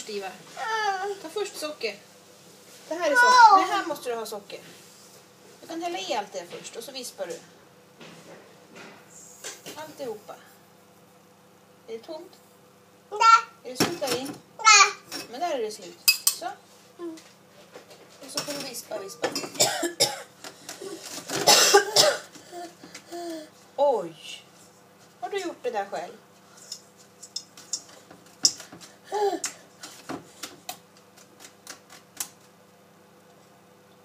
först, Ivar. Ta först socker. Det här är socker. Nej, här måste du ha socker. Du kan hälla i allt det först och så vispar du. Alltihopa. Är det tomt? Är det slut där i? Men där är det slut. Så. Och så får du vispa. Oj. Har du gjort det där själv?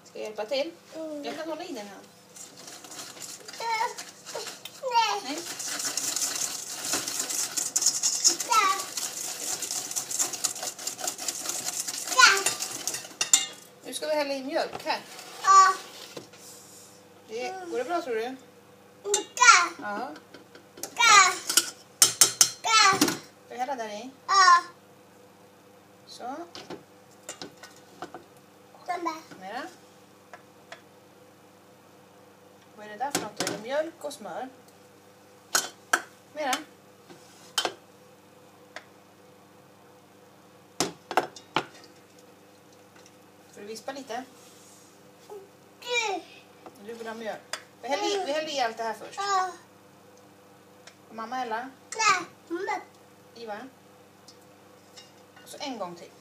Ska jag hjälpa till? Jag kan hålla i den här. Nej. Nu ska vi hälla i mjölk här. Går det bra, tror du? Ja. Ska jag hälla där i? Så. Mera. Vad är det där för något? Är det mjölk och smör? Mera. Ska du vispa lite? Du vill ha mjölk. Vi häller i allt det här först. Och mamma hälla? Ivar. Och så en gång till.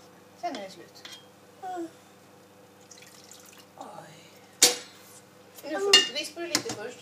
Sen är det slut. Oj. Nu vispar du lite först.